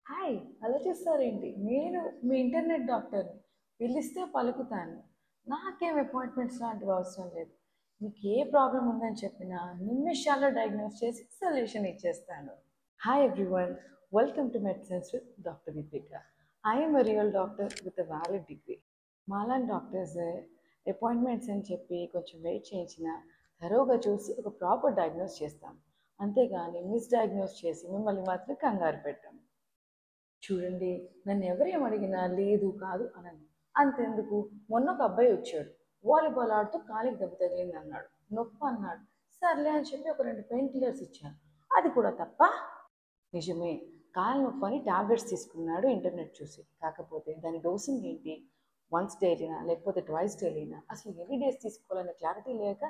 Hi ఆలోచిస్తారేంటి? నేను మీ internet డాక్టర్ని. పిలిస్తే పలుకుతాను. నాకేం అపాయింట్మెంట్స్ లాంటివి అవసరం లేదు. మీకు ఏ ప్రాబ్లం ఉందని చెప్పినా నిమిషాల్లో డయాగ్నోస్ చేసి సొల్యూషన్ ఇచ్చేస్తాను. Hi everyone, welcome to medicines with doctor Deepika. I'm a real doctor with a valid degree. మాలాంటి డాక్టర్స్ అపాయింట్మెంట్స్ అని చెప్పి కొంచెం వెయిట్ చేయించిన థరోగా చూసి ఒక ప్రాపర్ డయాగ్నోస్ చేస్తాం. అంతేగాని మిస్డయాగ్నోస్ చేసి మిమ్మల్ని మాత్రం కంగారు పెట్టాం. చూడండి, నన్ను ఎవరేం అడిగినా లేదు కాదు అనను. అంతెందుకు, మొన్న ఒక అబ్బాయి వచ్చాడు. వాలీబాల్ ఆడుతూ కాలికి దెబ్బ తగిలింది అన్నాడు. నొప్పి అన్నాడు. సర్లే అని చెప్పి ఒక 2 పెయిన్ కిల్లర్స్ ఇచ్చాను. అది కూడా తప్ప? నిజమే, కాలు నొప్పి అని టాబ్లెట్స్ తీసుకున్నాడు ఇంటర్నెట్ చూసి. కాకపోతే దాని డోసింగ్ ఏంటి, వన్స్ డైలీనా లేకపోతే ట్వైస్ డైలీనా, అసలు ఎన్ని డేస్ తీసుకోవాలనే క్లారిటీ లేక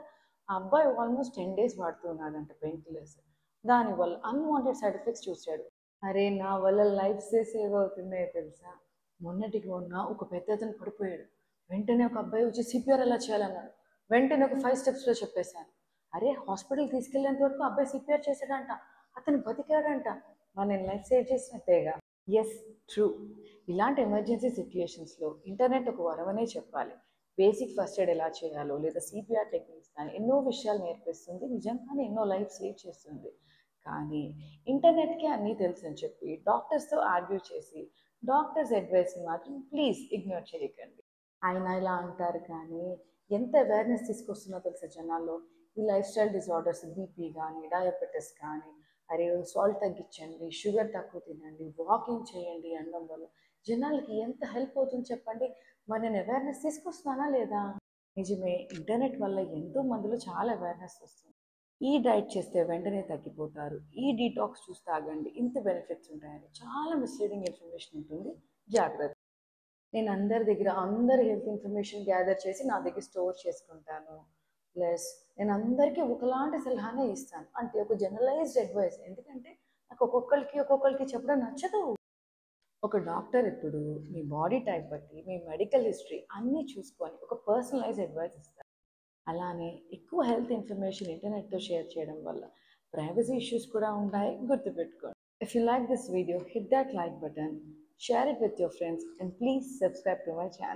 ఆ అబ్బాయి ఆల్మోస్ట్ 10 డేస్ వాడుతూ ఉన్నాడంట పెయిన్ కిల్లర్స్. దానివల్ల అన్వాంటెడ్ సైడ్ ఎఫెక్ట్స్ చూశాడు. అరే, నా వల్ల లైఫ్సే సేవ్ అవుతున్నాయో తెలుసా? మొన్నటికి మొన్న ఒక పెద్ద అతను పడిపోయాడు. వెంటనే ఒక అబ్బాయి వచ్చి సిపిఆర్ ఎలా చేయాలన్నాడు. వెంటనే ఒక 5 స్టెప్స్లో చెప్పేశాను. అరే, హాస్పిటల్ తీసుకెళ్లేంత వరకు అబ్బాయి సిపిఆర్ చేశాడంట. అతను బతికాడంట. మరి నేను లైఫ్ సేవ్ చేసినట్టేగా. Yes, true. ఇలాంటి ఎమర్జెన్సీ సిచ్యుయేషన్స్లో ఇంటర్నెట్ ఒక వరమనే చెప్పాలి. బేసిక్ ఫస్ట్ ఎయిడ్ ఎలా చేయాలో లేదా సిపిఆర్ టెక్నిక్స్ కానీ ఎన్నో విషయాలు నేర్పిస్తుంది. నిజంగానే ఎన్నో లైఫ్ సేవ్ చేస్తుంది. కానీ ఇంటర్నెట్కి అన్నీ తెలుసు అని చెప్పి డాక్టర్స్తో ఆర్గ్యూ చేసి డాక్టర్స్ అడ్వైస్ని మాత్రం ప్లీజ్ ఇగ్నోర్ చేయకండి. ఆయన ఇలా అంటారు కానీ ఎంత అవేర్నెస్ తీసుకొస్తున్నా తెలుసా జనాల్లో. ఈ లైఫ్ స్టైల్ డిజార్డర్స్, బీపీ కానీ డయాబెటీస్ కానీ, అరే సాల్ట్ తగ్గించండి, షుగర్ తక్కువ తినండి, వాకింగ్ చేయండి అనడం వల్ల జనాలకి ఎంత హెల్ప్ అవుతుంది చెప్పండి. మరి నేను అవేర్నెస్ తీసుకొస్తున్నానా లేదా? నిజమే, ఇంటర్నెట్ వల్ల ఎంతో మందిలో చాలా అవేర్నెస్ వస్తుంది. ఈ డైట్ చేస్తే వెంటనే తగ్గిపోతారు, ఈ డీటాక్స్ చూసి తాగండి, ఇంత బెనిఫిట్స్ ఉంటాయని చాలా మిస్లీడింగ్ ఇన్ఫర్మేషన్ ఉంటుంది. జాగ్రత్త. నేను అందరి దగ్గర అందరి హెల్త్ ఇన్ఫర్మేషన్ గ్యాదర్ చేసి నా దగ్గర స్టోర్ చేసుకుంటాను. ప్లస్ నేను అందరికీ ఒకలాంటి సలహానే ఇస్తాను, అంటే ఒక జనరలైజ్డ్ అడ్వైస్. ఎందుకంటే నాకు ఒక్కొక్కరికి చెప్పడం నచ్చదు. ఒక డాక్టర్ ఎప్పుడు మీ బాడీ టైప్ బట్టి మీ మెడికల్ హిస్టరీ అన్నీ చూసుకొని ఒక పర్సనలైజ్ అడ్వైస్ ఇస్తారు. అలానే ఎక్కువ హెల్త్ ఇన్ఫర్మేషన్ ఇంటర్నెట్తో షేర్ చేయడం వల్ల ప్రైవసీ ఇష్యూస్ కూడా ఉంటాయి, గుర్తుపెట్టుకోండి. If you like this video, hit that like button, share it with your friends, and please subscribe to my channel.